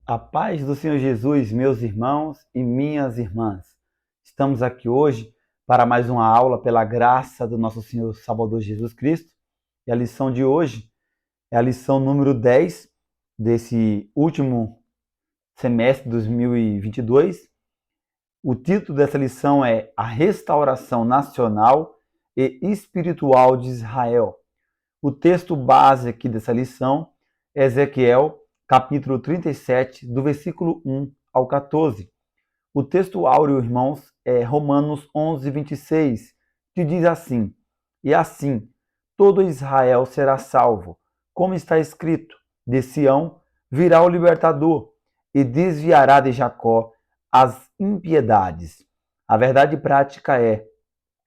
A paz do Senhor Jesus, meus irmãos e minhas irmãs. Estamos aqui hoje para mais uma aula pela graça do nosso Senhor Salvador Jesus Cristo. E a lição de hoje é a lição número 10 desse último semestre de 2022. O título dessa lição é A Restauração Nacional e Espiritual de Israel. O texto base aqui dessa lição é Ezequiel, capítulo 37, do versículo 1 ao 14. O texto áureo, irmãos, é Romanos 11, 26, que diz assim: E assim, todo Israel será salvo, como está escrito: De Sião virá o libertador, e desviará de Jacó as impiedades. A verdade prática é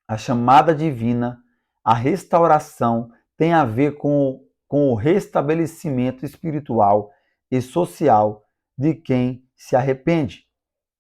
a chamada divina, a restauração tem a ver com o restabelecimento espiritual e social de quem se arrepende.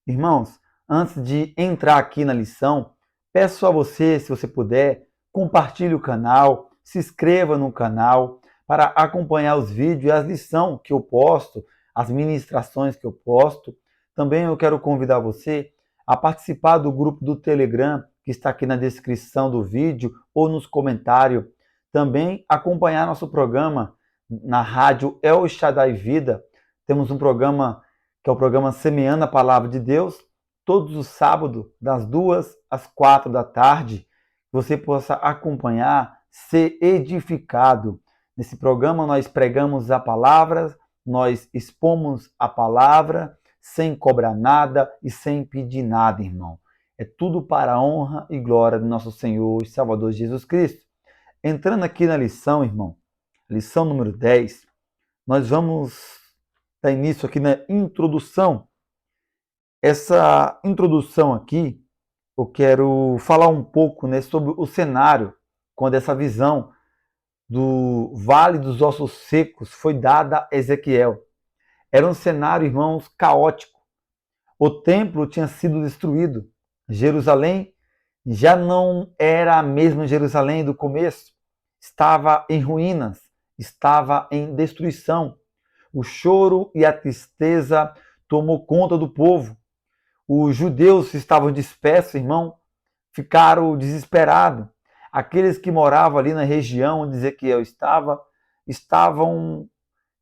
Irmãos, antes de entrar aqui na lição, peço a você, se você puder, compartilhe o canal, se inscreva no canal para acompanhar os vídeos e as lições que eu posto, as ministrações que eu posto. Também eu quero convidar você a participar do grupo do Telegram, que está aqui na descrição do vídeo ou nos comentários. Também acompanhar nosso programa na rádio El Shaddai Vida. Temos um programa que é o programa Semeando a Palavra de Deus, todos os sábados, das 2 às 4 da tarde. Você possa acompanhar, ser edificado. Nesse programa nós pregamos a palavra, nós expomos a palavra, sem cobrar nada e sem pedir nada, irmão. É tudo para a honra e glória do nosso Senhor e Salvador Jesus Cristo. Entrando aqui na lição, irmão, lição número 10, nós vamos dar início aqui na introdução. Essa introdução aqui, eu quero falar um pouco, né, sobre o cenário, quando essa visão do Vale dos Ossos Secos foi dada a Ezequiel. Era um cenário, irmãos, caótico. O templo tinha sido destruído. Jerusalém já não era a mesma Jerusalém do começo. Estava em ruínas, estava em destruição. O choro e a tristeza tomou conta do povo. Os judeus estavam dispersos, irmão, ficaram desesperados. Aqueles que moravam ali na região onde Ezequiel estava, estavam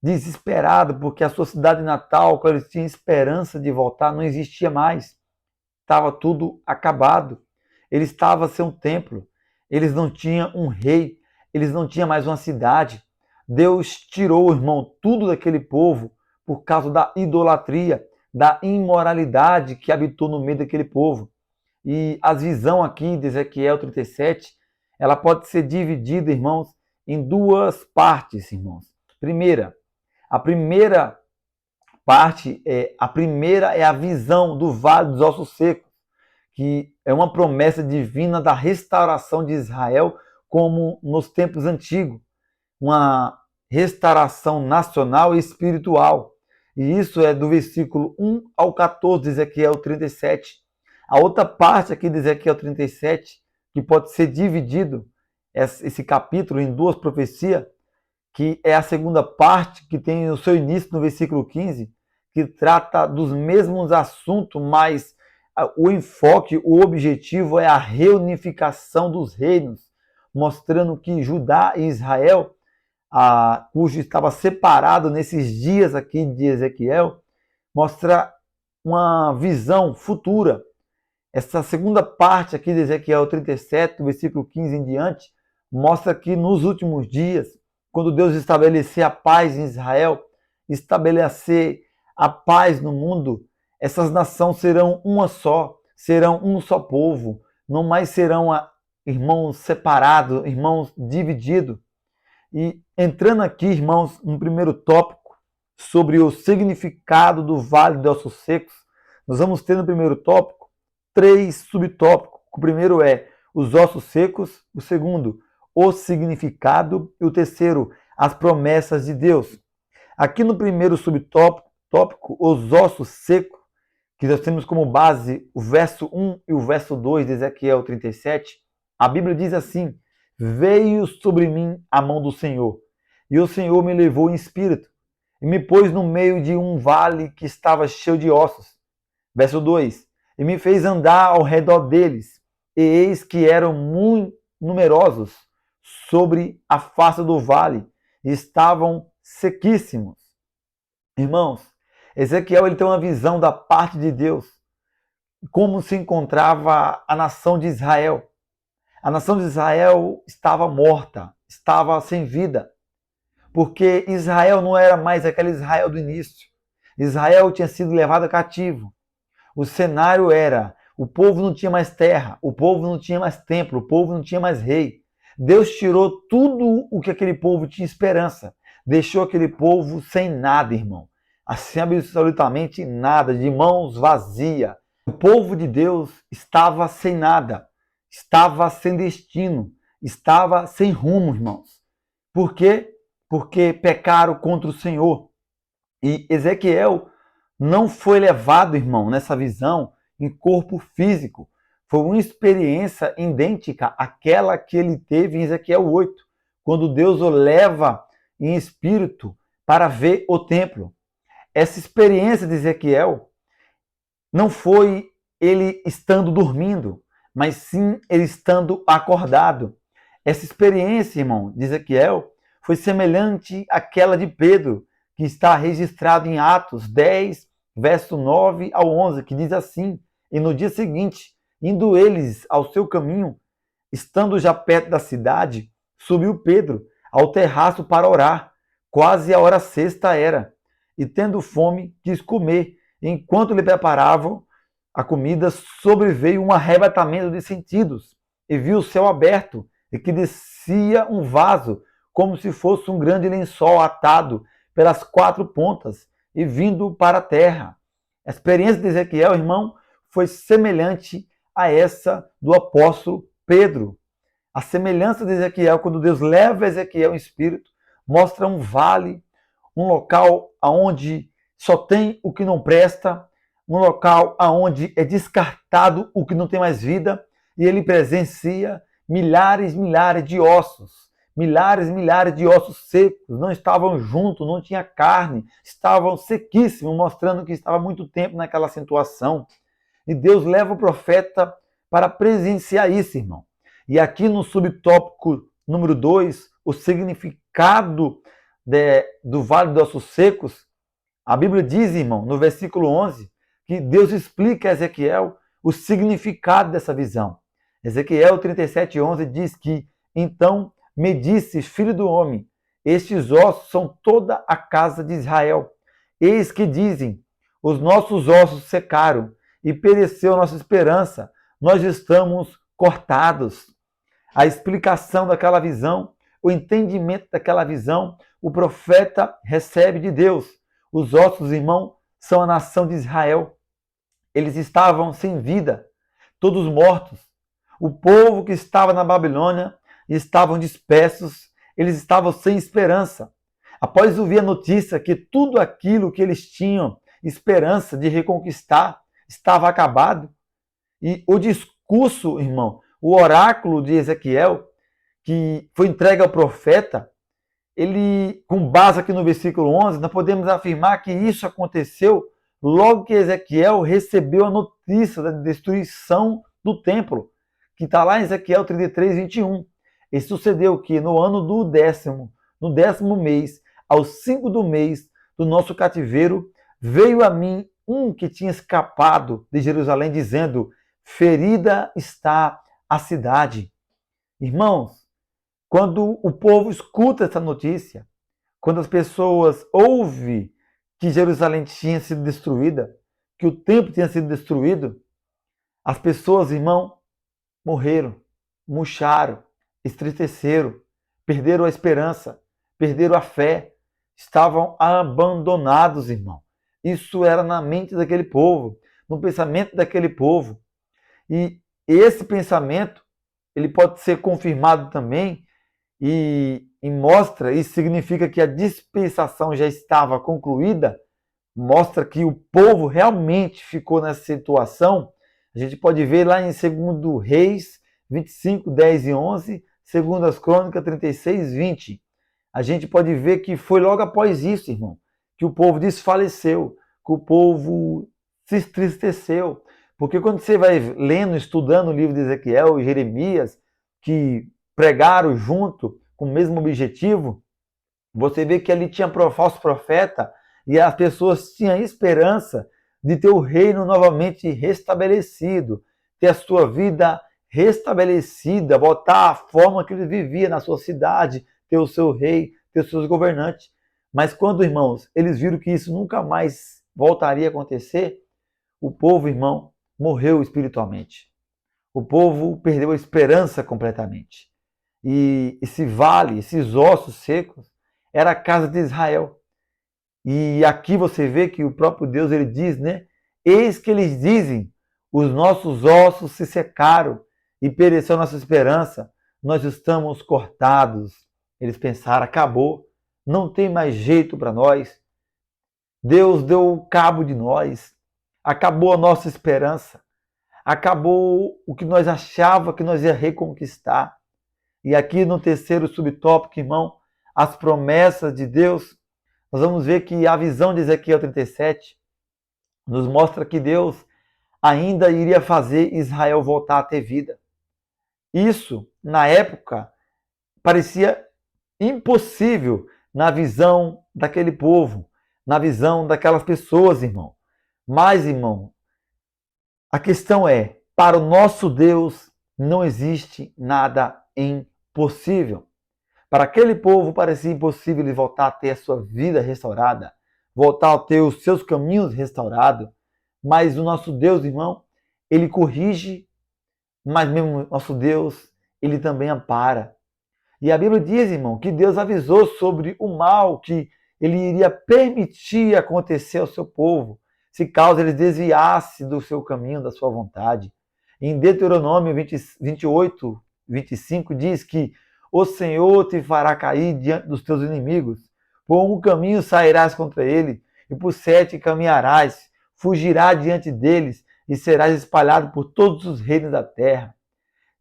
desesperados, porque a sua cidade natal, quando eles tinham esperança de voltar, não existia mais. Estava tudo acabado. Ele estava sem um templo. Eles não tinham um rei. Eles não tinham mais uma cidade. Deus tirou, irmão, tudo daquele povo por causa da idolatria, da imoralidade que habitou no meio daquele povo. E a visão aqui de Ezequiel 37, ela pode ser dividida, irmãos, em duas partes, irmãos. A primeira parte é a visão do Vale dos Ossos Secos, que é uma promessa divina da restauração de Israel como nos tempos antigos, uma restauração nacional e espiritual. E isso é do versículo 1 ao 14 de Ezequiel 37. A outra parte aqui de Ezequiel 37, que pode ser dividido, esse capítulo, em duas profecias, que é a segunda parte, que tem o seu início no versículo 15, que trata dos mesmos assuntos, mas o enfoque, o objetivo é a reunificação dos reinos, mostrando que Judá e Israel, cujo estava separado nesses dias aqui de Ezequiel, mostra uma visão futura. Essa segunda parte aqui de Ezequiel 37, do versículo 15 em diante, mostra que nos últimos dias, quando Deus estabelecer a paz em Israel, estabelecer a paz no mundo, essas nações serão uma só, serão um só povo, não mais serão irmãos separados, irmãos divididos. E entrando aqui, irmãos, no primeiro tópico, sobre o significado do Vale de Ossos Secos, nós vamos ter no primeiro tópico 3 subtópicos. O primeiro é os ossos secos, o segundo, o significado, e o terceiro, as promessas de Deus. Aqui no primeiro subtópico, os ossos secos, que nós temos como base o verso 1 e o verso 2 de Ezequiel 37, a Bíblia diz assim: veio sobre mim a mão do Senhor, e o Senhor me levou em espírito, e me pôs no meio de um vale que estava cheio de ossos. Verso 2. E me fez andar ao redor deles, e eis que eram muito numerosos sobre a face do vale, e estavam sequíssimos. Irmãos, Ezequiel ele tem uma visão da parte de Deus, como se encontrava a nação de Israel. A nação de Israel estava morta, estava sem vida, porque Israel não era mais aquele Israel do início. Israel tinha sido levado cativo. O cenário era, o povo não tinha mais terra, o povo não tinha mais templo, o povo não tinha mais rei. Deus tirou tudo o que aquele povo tinha esperança. Deixou aquele povo sem nada, irmão. Assim, absolutamente nada, de mãos vazias. O povo de Deus estava sem nada, estava sem destino, estava sem rumo, irmãos. Por quê? Porque pecaram contra o Senhor. E Ezequiel não foi levado, irmão, nessa visão em corpo físico. Foi uma experiência idêntica àquela que ele teve em Ezequiel 8, quando Deus o leva em espírito para ver o templo. Essa experiência de Ezequiel não foi ele estando dormindo, mas sim ele estando acordado. Essa experiência, irmão, de Ezequiel foi semelhante àquela de Pedro, que está registrado em Atos 10, verso 9 ao 11, que diz assim: E no dia seguinte, indo eles ao seu caminho, estando já perto da cidade, subiu Pedro ao terraço para orar. Quase a hora sexta era. E tendo fome, quis comer. Enquanto lhe preparavam a comida, sobreveio um arrebatamento de sentidos. E viu o céu aberto, e que descia um vaso, como se fosse um grande lençol atado pelas quatro pontas e vindo para a terra. A experiência de Ezequiel, irmão, foi semelhante a essa do apóstolo Pedro. A semelhança de Ezequiel, quando Deus leva Ezequiel em espírito, mostra um vale, um local onde só tem o que não presta, um local onde é descartado o que não tem mais vida, e ele presencia milhares de ossos. Milhares de ossos secos, não estavam juntos, não tinha carne, estavam sequíssimos, mostrando que estava muito tempo naquela situação. E Deus leva o profeta para presenciar isso, irmão. E aqui no subtópico número 2, o significado do Vale dos Ossos Secos, a Bíblia diz, irmão, no versículo 11, que Deus explica a Ezequiel o significado dessa visão. Ezequiel 37:11 diz que, então, me disse, filho do homem, estes ossos são toda a casa de Israel. Eis que dizem, os nossos ossos secaram e pereceu nossa esperança, nós estamos cortados. A explicação daquela visão, o entendimento daquela visão, o profeta recebe de Deus. Os ossos, irmão, são a nação de Israel. Eles estavam sem vida, todos mortos. O povo que estava na Babilônia estavam dispersos, eles estavam sem esperança. Após ouvir a notícia que tudo aquilo que eles tinham esperança de reconquistar estava acabado, e o discurso, irmão, o oráculo de Ezequiel, que foi entregue ao profeta, ele, com base aqui no versículo 11, nós podemos afirmar que isso aconteceu logo que Ezequiel recebeu a notícia da destruição do templo, que está lá em Ezequiel 33:21. E sucedeu que no ano do no 10º mês, aos 5 do mês do nosso cativeiro, veio a mim um que tinha escapado de Jerusalém, dizendo, ferida está a cidade. Irmãos, quando o povo escuta essa notícia, quando as pessoas ouvem que Jerusalém tinha sido destruída, que o templo tinha sido destruído, as pessoas, irmão, morreram, murcharam, estremeceram, perderam a esperança, perderam a fé, estavam abandonados, irmão. Isso era na mente daquele povo, no pensamento daquele povo. E esse pensamento, ele pode ser confirmado também e mostra, isso significa que a dispensação já estava concluída, mostra que o povo realmente ficou nessa situação. A gente pode ver lá em 2 Reis 25, 10 e 11, 2 Crônicas 36, 20. A gente pode ver que foi logo após isso, irmão, que o povo desfaleceu, que o povo se entristeceu. Porque quando você vai lendo, estudando o livro de Ezequiel e Jeremias, que pregaram junto com o mesmo objetivo, você vê que ali tinha falso profeta e as pessoas tinham esperança de ter o reino novamente restabelecido, ter a sua vida restabelecida, voltar à forma que eles viviam na sua cidade, ter o seu rei, ter os seus governantes. Mas quando, irmãos, eles viram que isso nunca mais voltaria a acontecer, o povo, irmão, morreu espiritualmente. O povo perdeu a esperança completamente. E esse vale, esses ossos secos, era a casa de Israel. E aqui você vê que o próprio Deus, ele diz, né? Eis que eles dizem, os nossos ossos se secaram e pereceu nossa esperança, nós estamos cortados. Eles pensaram, acabou, não tem mais jeito para nós. Deus deu cabo de nós, acabou a nossa esperança, acabou o que nós achávamos que nós ia reconquistar. E aqui no terceiro subtópico, irmão, as promessas de Deus, nós vamos ver que a visão de Ezequiel 37 nos mostra que Deus ainda iria fazer Israel voltar a ter vida. Isso, na época, parecia impossível na visão daquele povo, na visão daquelas pessoas, irmão. Mas, irmão, a questão é, para o nosso Deus não existe nada impossível. Para aquele povo parecia impossível ele voltar a ter a sua vida restaurada, voltar a ter os seus caminhos restaurados. Mas o nosso Deus, irmão, ele corrige, mas mesmo nosso Deus, ele também ampara. E a Bíblia diz, irmão, que Deus avisou sobre o mal que ele iria permitir acontecer ao seu povo, se caso ele desviasse do seu caminho, da sua vontade. Em Deuteronômio 28, 25 diz que o Senhor te fará cair diante dos teus inimigos, por um caminho sairás contra ele, e por 7 caminharás, fugirá diante deles, e serás espalhado por todos os reinos da terra.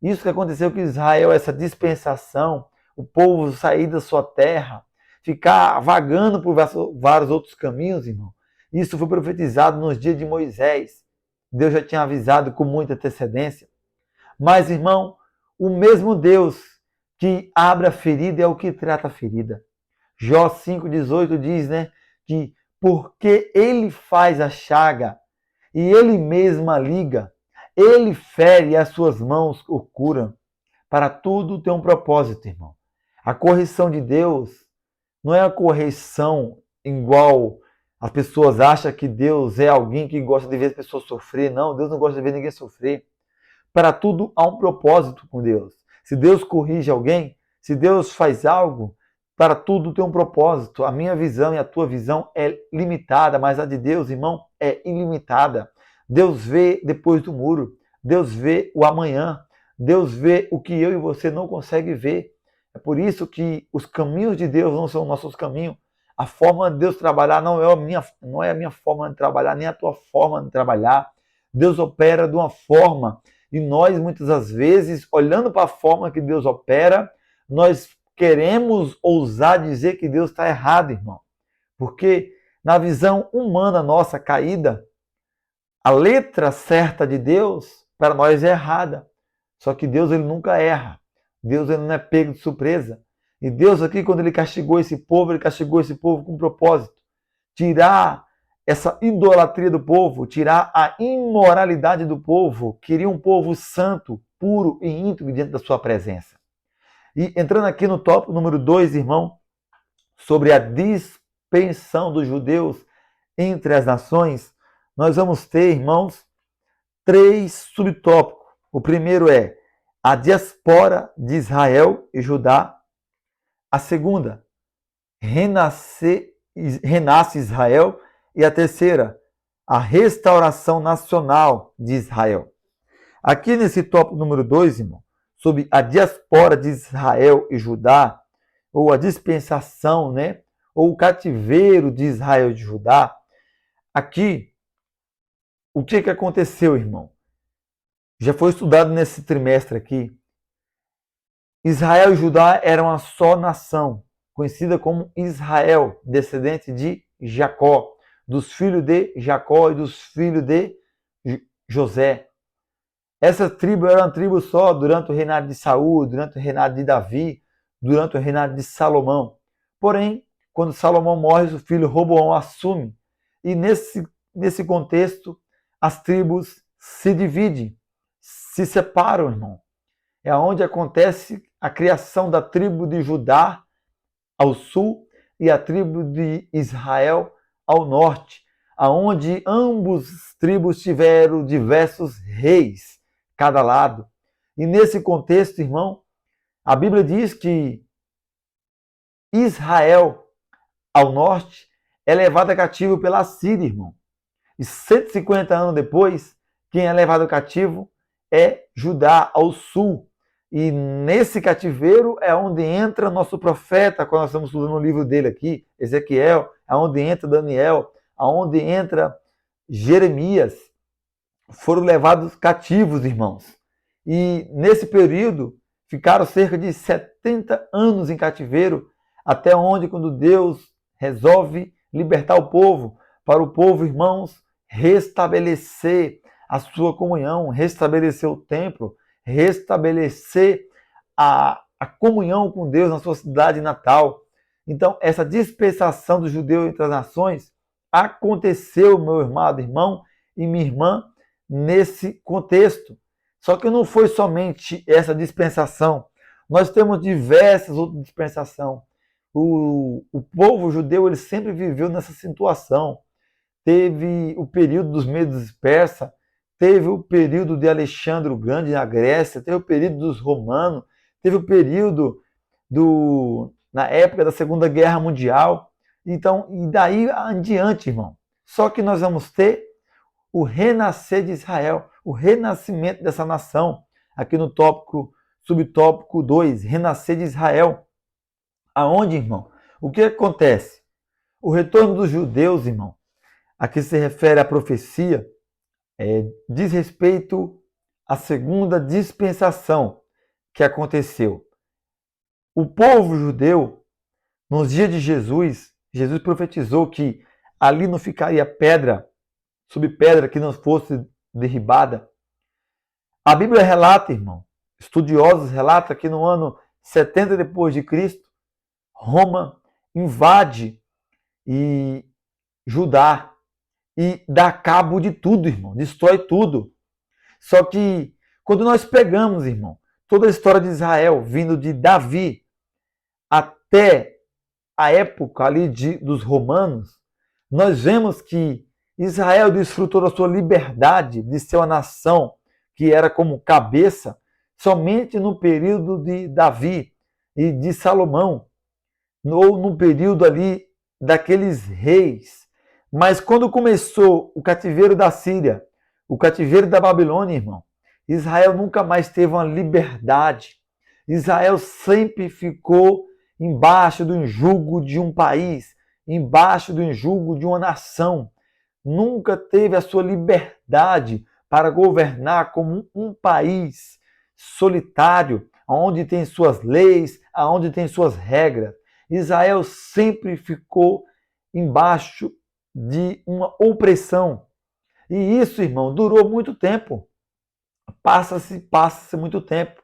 Isso que aconteceu com Israel, essa dispensação, o povo sair da sua terra, ficar vagando por vários outros caminhos, irmão. Isso foi profetizado nos dias de Moisés. Deus já tinha avisado com muita antecedência. Mas, irmão, o mesmo Deus que abre a ferida é o que trata a ferida. Jó 5,18 diz, né, que porque ele faz a chaga e ele mesmo a liga, ele fere e as suas mãos o curam. Para tudo tem um propósito, irmão. A correção de Deus não é a correção igual as pessoas acham que Deus é alguém que gosta de ver as pessoas sofrer. Não, Deus não gosta de ver ninguém sofrer. Para tudo há um propósito com Deus. Se Deus corrige alguém, se Deus faz algo, para tudo tem um propósito. A minha visão e a tua visão é limitada, mas a de Deus, irmão, é ilimitada. Deus vê depois do muro. Deus vê o amanhã. Deus vê o que eu e você não conseguem ver. É por isso que os caminhos de Deus não são nossos caminhos. A forma de Deus trabalhar não é a minha forma de trabalhar, nem a tua forma de trabalhar. Deus opera de uma forma e nós, muitas das vezes, olhando para a forma que Deus opera, nós queremos ousar dizer que Deus está errado, irmão. Porque na visão humana nossa caída, a letra certa de Deus, para nós é errada. Só que Deus ele nunca erra. Deus ele não é pego de surpresa. E Deus aqui, quando ele castigou esse povo, ele castigou esse povo com um propósito. Tirar essa idolatria do povo, tirar a imoralidade do povo, queria um povo santo, puro e íntegro diante da sua presença. E entrando aqui no tópico número 2, irmão, sobre a dispersão dos judeus entre as nações, nós vamos ter, irmãos, 3 subtópicos. O primeiro é a diaspora de Israel e Judá. A segunda, renasce Israel. E a terceira, a restauração nacional de Israel. Aqui nesse tópico número 2, irmão, sobre a diaspora de Israel e Judá, ou a dispensação, né? Ou o cativeiro de Israel e de Judá, aqui, o que aconteceu, irmão? Já foi estudado nesse trimestre aqui. Israel e Judá eram uma só nação, conhecida como Israel, descendente de Jacó, dos filhos de Jacó e dos filhos de José. Essa tribo era uma tribo só durante o reinado de Saul, durante o reinado de Davi, durante o reinado de Salomão. Porém, quando Salomão morre, o filho Roboão assume. E nesse contexto, as tribos se dividem, se separam, irmão. É onde acontece a criação da tribo de Judá ao sul e a tribo de Israel ao norte, aonde ambos tribos tiveram diversos reis, cada lado. E nesse contexto, irmão, a Bíblia diz que Israel ao norte é levado cativo pela Síria, irmão. E 150 anos depois, quem é levado cativo é Judá ao sul. E nesse cativeiro é onde entra nosso profeta, quando nós estamos estudando o livro dele aqui, Ezequiel, é onde entra Daniel, aonde entra Jeremias. Foram levados cativos, irmãos. E nesse período ficaram cerca de 70 anos em cativeiro, até onde, quando Deus resolve libertar o povo, para o povo, irmãos, restabelecer a sua comunhão, restabelecer o templo, restabelecer a comunhão com Deus na sua cidade natal. Então, essa dispersação dos judeus entre as nações aconteceu, meu amado irmão e minha irmã, nesse contexto. Só que não foi somente essa dispensação. Nós temos diversas outras dispensações. O povo judeu ele sempre viveu nessa situação. Teve o período dos Medos persas, teve o período de Alexandre o Grande na Grécia, teve o período dos romanos, teve o período na época da Segunda Guerra Mundial. Então, e daí em diante, irmão. Só que nós vamos ter o renascer de Israel, o renascimento dessa nação. Aqui no subtópico 2, renascer de Israel. Aonde, irmão? O que acontece? O retorno dos judeus, irmão, a que se refere à profecia, diz respeito à segunda dispensação que aconteceu. O povo judeu, nos dias de Jesus profetizou que ali não ficaria pedra sobre pedra que não fosse derribada. A Bíblia relata, irmão, estudiosos relatam que no ano 70 depois de Cristo, Roma invade Judá e dá cabo de tudo, irmão, destrói tudo. Só que quando nós pegamos, irmão, toda a história de Israel, vindo de Davi até a época ali dos romanos, nós vemos que Israel desfrutou da sua liberdade de ser uma nação que era como cabeça somente no período de Davi e de Salomão, ou no período ali daqueles reis. Mas quando começou o cativeiro da Síria, o cativeiro da Babilônia, irmão, Israel nunca mais teve uma liberdade. Israel sempre ficou embaixo do jugo de um país, embaixo do jugo de uma nação. Nunca teve a sua liberdade para governar como um país solitário, onde tem suas leis, onde tem suas regras. Israel sempre ficou embaixo de uma opressão. E isso, irmão, durou muito tempo. Passa-se muito tempo.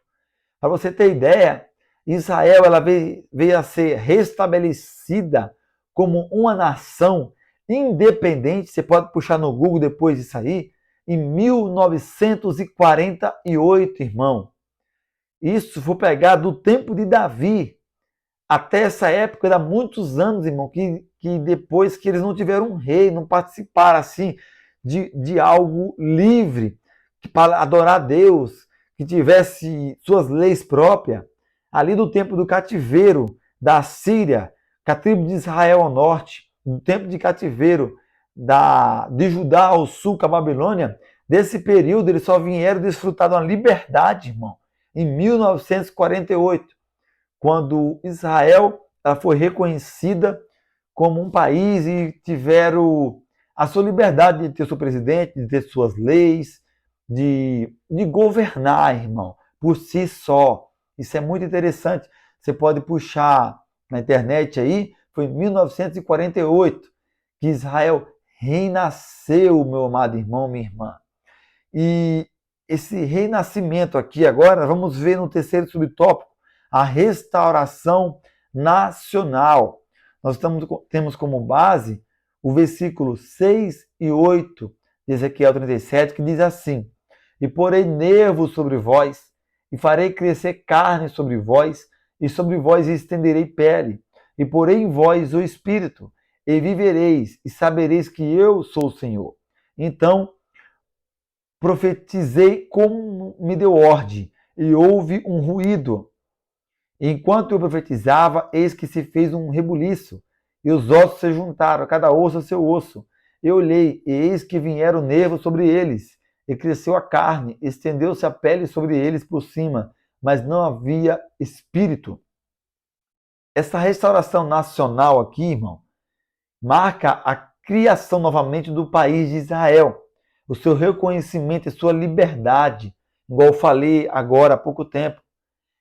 Para você ter ideia, Israel ela veio a ser restabelecida como uma nação independente. Você pode puxar no Google depois disso aí, em 1948, irmão. Isso foi pegar do tempo de Davi até essa época, era muitos anos, irmão, que depois que eles não tiveram um rei, não participaram assim de algo livre, para adorar a Deus, que tivesse suas leis próprias, ali do tempo do cativeiro da Síria, com a tribo de Israel ao norte, do tempo de cativeiro de Judá ao sul, com a Babilônia, desse período eles só vieram desfrutar de uma liberdade, irmão, em 1948, quando Israel ela foi reconhecida como um país e tiveram a sua liberdade de ter seu presidente, de ter suas leis, de governar, irmão, por si só. Isso é muito interessante. Você pode puxar na internet aí, foi em 1948 que Israel renasceu, meu amado irmão, minha irmã. E esse renascimento aqui agora, vamos ver no terceiro subtópico, a restauração nacional. Nós temos como base o versículo 6 e 8 de Ezequiel 37, que diz assim: E porei nervos sobre vós, e farei crescer carne sobre vós, e sobre vós estenderei pele, e porei em vós o espírito, e vivereis, e sabereis que eu sou o Senhor. Então profetizei como me deu ordem, e houve um ruído. Enquanto eu profetizava, eis que se fez um rebuliço, e os ossos se juntaram, cada osso a seu osso. Eu olhei, e eis que vieram nervos sobre eles, e cresceu a carne, estendeu-se a pele sobre eles por cima, mas não havia espírito. Essa restauração nacional aqui, irmão, marca a criação novamente do país de Israel, o seu reconhecimento e sua liberdade, igual eu falei agora há pouco tempo.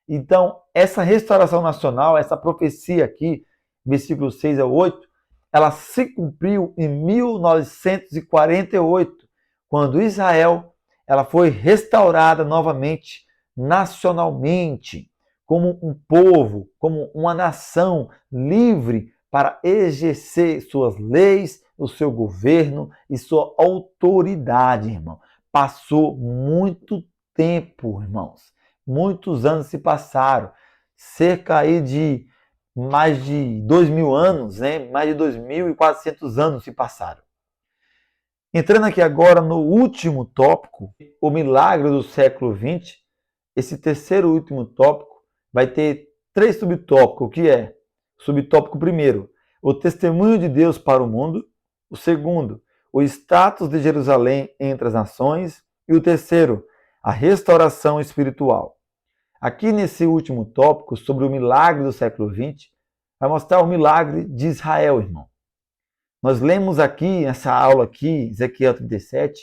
Então, essa restauração nacional, essa profecia aqui, versículos 6 a 8, ela se cumpriu em 1948, quando Israel ela foi restaurada novamente nacionalmente, como um povo, como uma nação livre para exercer suas leis, o seu governo e sua autoridade, irmão. Passou muito tempo, irmãos. Muitos anos se passaram, cerca aí de mais de 2.000 anos, né? Mais de 2.400 anos se passaram. Entrando aqui agora no último tópico, o milagre do século XX, esse terceiro e último tópico vai ter 3 subtópicos, o que é? Subtópico primeiro, o testemunho de Deus para o mundo. O segundo, o status de Jerusalém entre as nações. E o terceiro, a restauração espiritual. Aqui nesse último tópico, sobre o milagre do século XX, vai mostrar o milagre de Israel, irmão. Nós lemos aqui, nessa aula aqui, Ezequiel 37,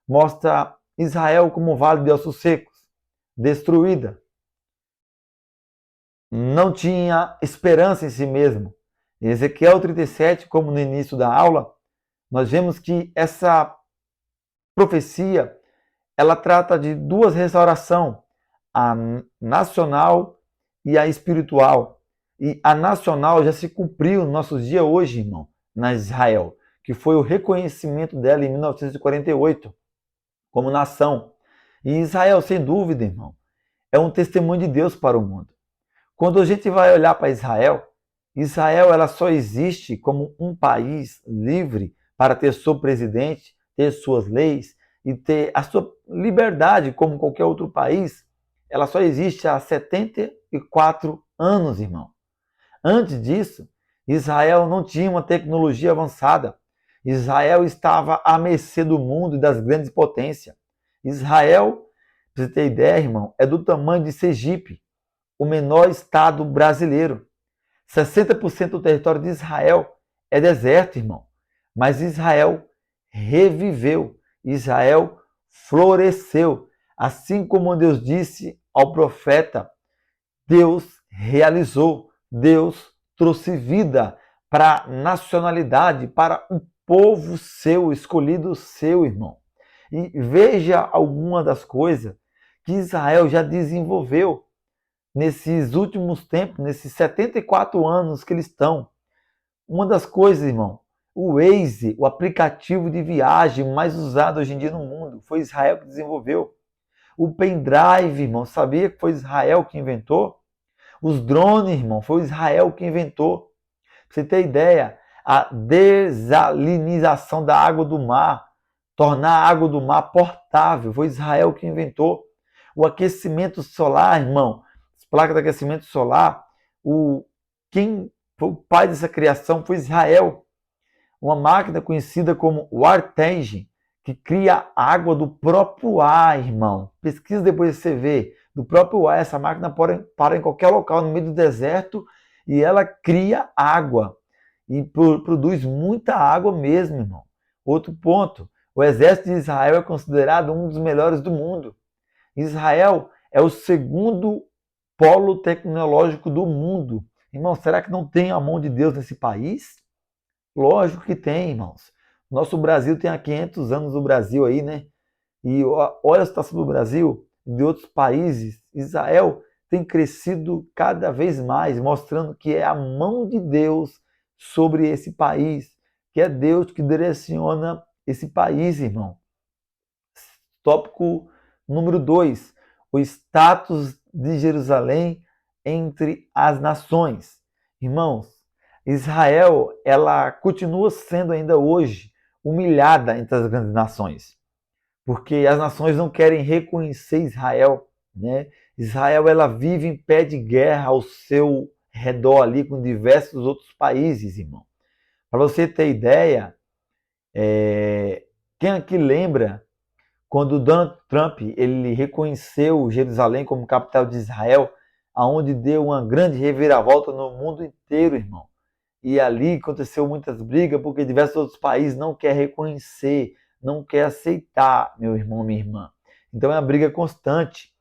mostra Israel como um vale de ossos secos, destruída. Não tinha esperança em si mesmo. Em Ezequiel 37, como no início da aula, nós vemos que essa profecia, ela trata de 2 restaurações, a nacional e a espiritual. E a nacional já se cumpriu nos nossos dias hoje, irmão, na Israel, que foi o reconhecimento dela em 1948 como nação. E Israel, sem dúvida, irmão, é um testemunho de Deus para o mundo. Quando a gente vai olhar para Israel, Israel ela só existe como um país livre para ter seu presidente, ter suas leis e ter a sua liberdade como qualquer outro país. Ela só existe há 74 anos, irmão. Antes disso, Israel não tinha uma tecnologia avançada. Israel estava à mercê do mundo e das grandes potências. Israel, para você ter ideia, irmão, é do tamanho de Sergipe, o menor estado brasileiro. 60% do território de Israel é deserto, irmão. Mas Israel reviveu, Israel floresceu. Assim como Deus disse ao profeta, Deus realizou, Deus trouxe vida para a nacionalidade, para um povo seu, escolhido seu, irmão. E veja alguma das coisas que Israel já desenvolveu nesses últimos tempos, nesses 74 anos que eles estão. Uma das coisas, irmão, o Waze, o aplicativo de viagem mais usado hoje em dia no mundo, foi Israel que desenvolveu. O pendrive, irmão, sabia que foi Israel que inventou? Os drones, irmão, foi Israel que inventou. Pra você ter ideia, a desalinização da água do mar, tornar a água do mar portável, foi Israel que inventou. O aquecimento solar, irmão, as placas de aquecimento solar, quem foi o pai dessa criação foi Israel. Uma máquina conhecida como Warteg, que cria água do próprio ar, irmão. Pesquisa depois você vê. Do próprio ar, essa máquina para em qualquer local no meio do deserto e ela cria água. E produz muita água mesmo, irmão. Outro ponto, o exército de Israel é considerado um dos melhores do mundo. Israel é o segundo polo tecnológico do mundo. Irmão, será que não tem a mão de Deus nesse país? Lógico que tem, irmãos. Nosso Brasil tem há 500 anos o Brasil aí, né? E olha a situação do Brasil, de outros países. Israel tem crescido cada vez mais, mostrando que é a mão de Deus sobre esse país, que é Deus que direciona esse país, irmão. Tópico número 2, o status de Jerusalém entre as nações. Irmãos, Israel, ela continua sendo ainda hoje humilhada entre as grandes nações, porque as nações não querem reconhecer Israel, né? Israel, ela vive em pé de guerra ao seu redor ali com diversos outros países, irmão. Para você ter ideia, quem aqui lembra quando Donald Trump ele reconheceu Jerusalém como capital de Israel, aonde deu uma grande reviravolta no mundo inteiro, irmão. E ali aconteceu muitas brigas porque diversos outros países não querem reconhecer, não querem aceitar, meu irmão, minha irmã. Então é uma briga constante.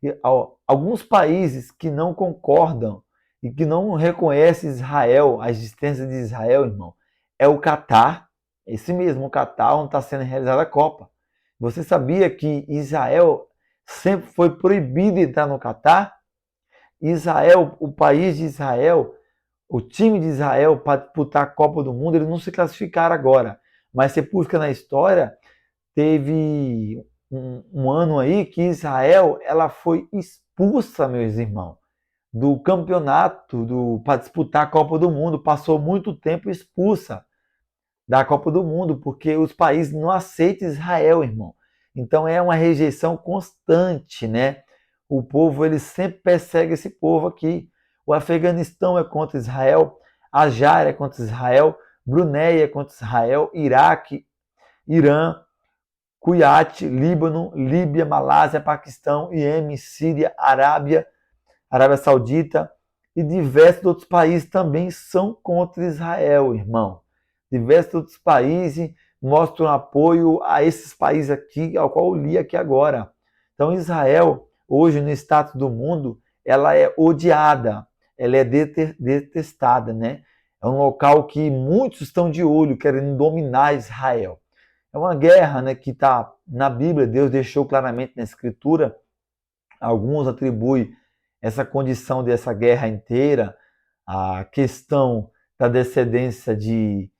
E, alguns países que não concordam e que não reconhecem Israel, a existência de Israel, irmão, é o Catar, esse mesmo Catar onde está sendo realizada a Copa. Você sabia que Israel sempre foi proibido de entrar no Catar? Israel, o país de Israel, o time de Israel para disputar a Copa do Mundo, eles não se classificaram agora. Mas você busca na história, teve um ano aí que Israel ela foi expulsa, meus irmãos, do campeonato para disputar a Copa do Mundo. Passou muito tempo expulsa da Copa do Mundo, porque os países não aceitam Israel, irmão. Então é uma rejeição constante, né? O povo, ele sempre persegue esse povo aqui. O Afeganistão é contra Israel, a Jara é contra Israel, Brunei é contra Israel, Iraque, Irã, Kuwait, Líbano, Líbia, Malásia, Paquistão, Iêmen, Síria, Arábia Saudita e diversos outros países também são contra Israel, irmão. Diversos outros países mostram apoio a esses países aqui, ao qual eu li aqui agora. Então, Israel, hoje no status do mundo, ela é odiada, ela é detestada, né? É um local que muitos estão de olho, querendo dominar Israel. É uma guerra, né, que está na Bíblia, Deus deixou claramente na Escritura. Alguns atribuem essa condição dessa guerra inteira à questão da descendência de,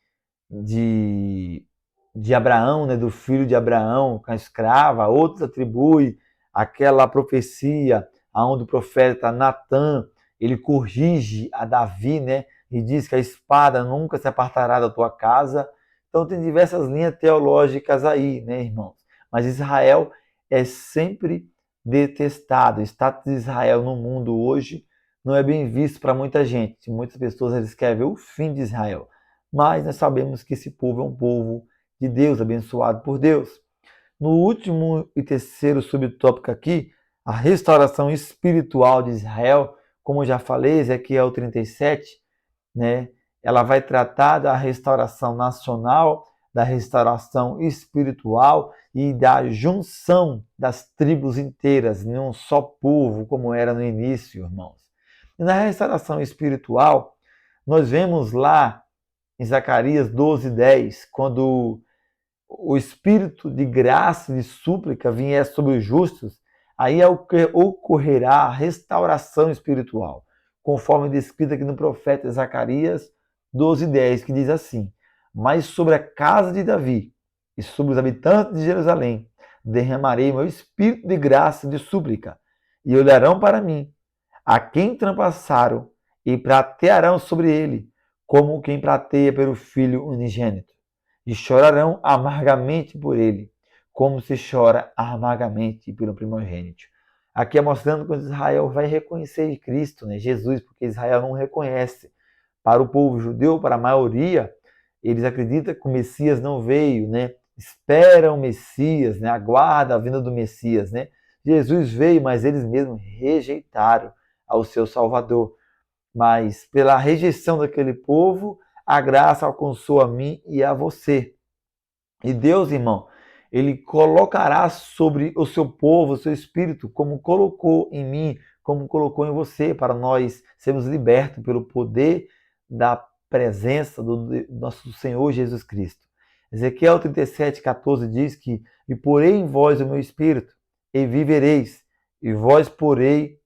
de Abraão, né, do filho de Abraão com a escrava. Outros atribuem aquela profecia onde o profeta Natã ele corrige a Davi, né, e diz que a espada nunca se apartará da tua casa. Então tem diversas linhas teológicas aí, né, irmãos? Mas Israel é sempre detestado. O status de Israel no mundo hoje não é bem visto para muita gente. Muitas pessoas eles querem ver o fim de Israel. Mas nós sabemos que esse povo é um povo de Deus, abençoado por Deus. No último e terceiro subtópico aqui, a restauração espiritual de Israel, como eu já falei, Ezequiel 37, né? Ela vai tratar da restauração nacional, da restauração espiritual e da junção das tribos inteiras em um só povo, como era no início, irmãos. E na restauração espiritual, nós vemos lá em Zacarias 12:10, quando o espírito de graça e de súplica vier sobre os justos, aí ocorrerá a restauração espiritual, conforme descrito aqui no profeta Zacarias 12:10, que diz assim: mas sobre a casa de Davi e sobre os habitantes de Jerusalém derramarei meu espírito de graça e de súplica, e olharão para mim, a quem traspassaram, e pratearão sobre ele, como quem prateia pelo filho unigênito, e chorarão amargamente por ele, como se chora amargamente pelo primogênito. Aqui é mostrando que Israel vai reconhecer Cristo, né, Jesus, porque Israel não reconhece. Para o povo judeu, para a maioria, eles acreditam que o Messias não veio, né? Esperam o Messias, né? Aguardam a vinda do Messias, né? Jesus veio, mas eles mesmos rejeitaram ao seu Salvador. Mas pela rejeição daquele povo, a graça alcançou a mim e a você. E Deus, irmão, ele colocará sobre o seu povo, o seu espírito, como colocou em mim, como colocou em você, para nós sermos libertos pelo poder da presença do nosso Senhor Jesus Cristo. Ezequiel 37:14 diz que e porei em vós o meu espírito, e vivereis, e vós porei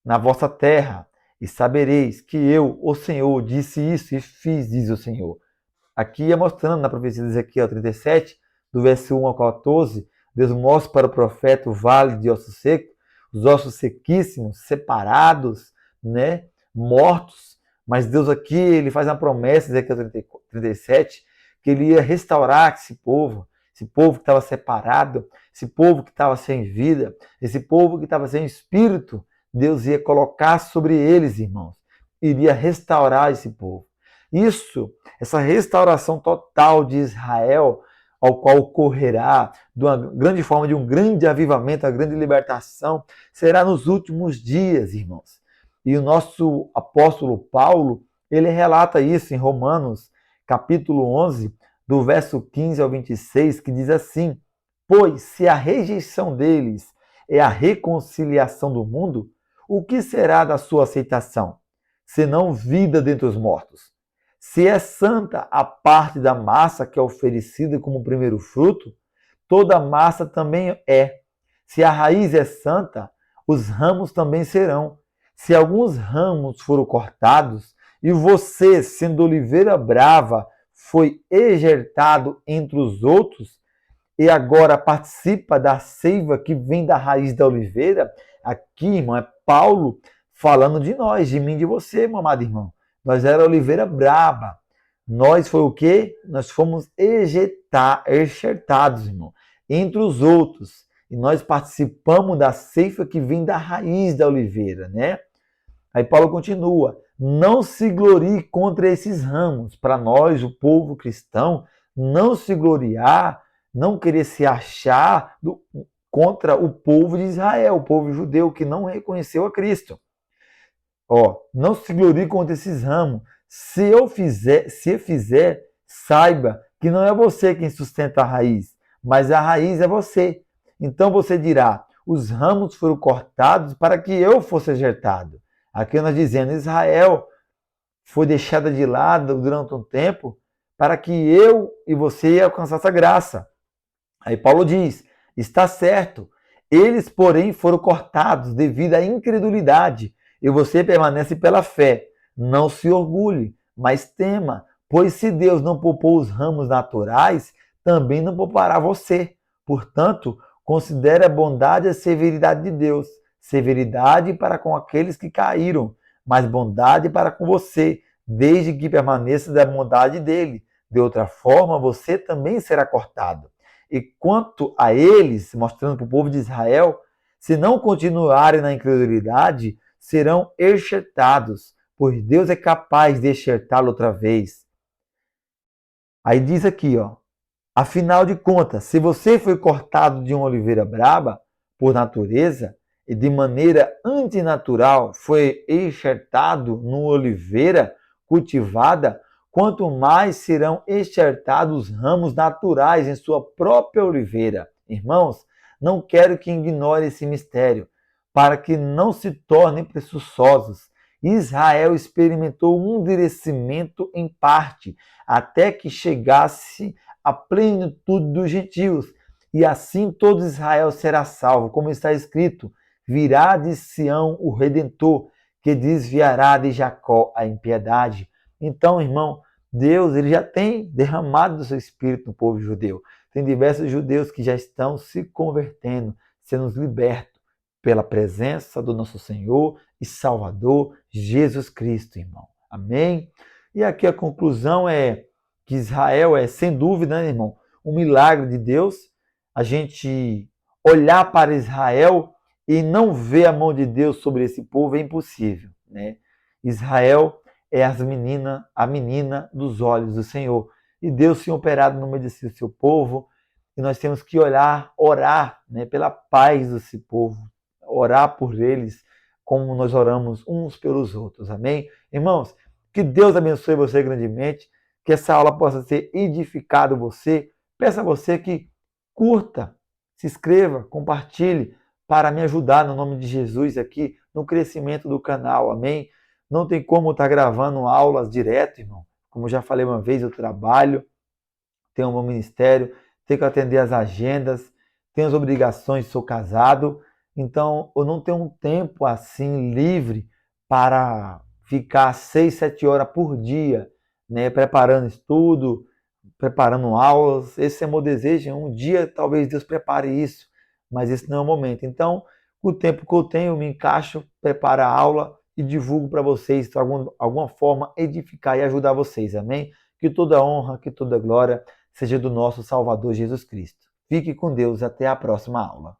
na vossa terra, e sabereis que eu, o Senhor, disse isso e fiz, diz o Senhor. Aqui é mostrando na profecia de Ezequiel 37, do verso 1 ao 14, Deus mostra para o profeta o vale de ossos secos, os ossos sequíssimos, separados, né, mortos. Mas Deus aqui, ele faz uma promessa, Ezequiel 37, que ele ia restaurar esse povo que estava separado, esse povo que estava sem vida, esse povo que estava sem espírito. Deus ia colocar sobre eles, irmãos, iria restaurar esse povo. Essa restauração total de Israel, ao qual ocorrerá de uma grande forma, de um grande avivamento, a grande libertação, será nos últimos dias, irmãos. E o nosso apóstolo Paulo, ele relata isso em Romanos, capítulo 11, do verso 15 ao 26, que diz assim: pois se a rejeição deles é a reconciliação do mundo, o que será da sua aceitação, senão vida dentre os mortos? Se é santa a parte da massa que é oferecida como primeiro fruto, toda a massa também é. Se a raiz é santa, os ramos também serão. Se alguns ramos foram cortados, e você, sendo oliveira brava, foi ejertado entre os outros, e agora participa da seiva que vem da raiz da oliveira, aqui, irmão, é Paulo falando de nós, de mim, de você, meu amado irmão. Nós era oliveira braba. Nós foi o quê? Nós fomos enxertados, irmão, entre os outros. E nós participamos da ceifa que vem da raiz da oliveira, né? Aí Paulo continua: não se glorie contra esses ramos. Para nós, o povo cristão, não se gloriar, não querer se achar contra o povo de Israel, o povo judeu que não reconheceu a Cristo. Não se glorie contra esses ramos. Se eu fizer, saiba que não é você quem sustenta a raiz, mas a raiz é você. Então você dirá: os ramos foram cortados para que eu fosse ejertado. Aqui nós dizendo, Israel foi deixada de lado durante um tempo para que eu e você alcançasse a graça. Aí Paulo diz: está certo, eles, porém, foram cortados devido à incredulidade, e você permanece pela fé. Não se orgulhe, mas tema, pois se Deus não poupou os ramos naturais, também não poupará você. Portanto, considere a bondade e a severidade de Deus. Severidade para com aqueles que caíram, mas bondade para com você, desde que permaneça da bondade dele. De outra forma, você também será cortado. E quanto a eles, mostrando para o povo de Israel, se não continuarem na incredulidade, serão enxertados, pois Deus é capaz de enxertá-lo outra vez. Aí diz aqui, afinal de contas, se você foi cortado de uma oliveira braba, por natureza, e de maneira antinatural foi enxertado numa oliveira cultivada, quanto mais serão enxertados os ramos naturais em sua própria oliveira. Irmãos, não quero que ignore esse mistério, para que não se tornem presunçosos. Israel experimentou um endurecimento em parte, até que chegasse à plenitude dos gentios, e assim todo Israel será salvo, como está escrito: virá de Sião o Redentor, que desviará de Jacó a impiedade. Então, irmão, Deus ele já tem derramado do seu Espírito no povo judeu. Tem diversos judeus que já estão se convertendo, sendo libertos pela presença do nosso Senhor e Salvador Jesus Cristo, irmão. Amém? E aqui a conclusão é que Israel é, sem dúvida, né, irmão, um milagre de Deus. A gente olhar para Israel e não ver a mão de Deus sobre esse povo é impossível, né? Israel é a menina dos olhos do Senhor. E Deus tem operado no meio desse seu povo. E nós temos que orar, né, pela paz desse povo. Orar por eles como nós oramos uns pelos outros. Amém? Irmãos, que Deus abençoe você grandemente. Que essa aula possa ser edificada você. Peço a você que curta, se inscreva, compartilhe para me ajudar no nome de Jesus aqui no crescimento do canal. Amém? Não tem como estar gravando aulas direto, irmão, Como já falei uma vez, eu trabalho, tenho um bom ministério, tenho que atender as agendas, tenho as obrigações, sou casado, então eu não tenho um tempo assim livre para ficar 6, 7 horas por dia, né, preparando estudo, preparando aulas. Esse é meu desejo. Um dia talvez Deus prepare isso, mas esse não é o momento. Então, o tempo que eu tenho, eu me encaixo, preparo a aula e divulgo para vocês, de alguma forma, edificar e ajudar vocês. Amém? Que toda honra, que toda glória seja do nosso Salvador Jesus Cristo. Fique com Deus. Até a próxima aula.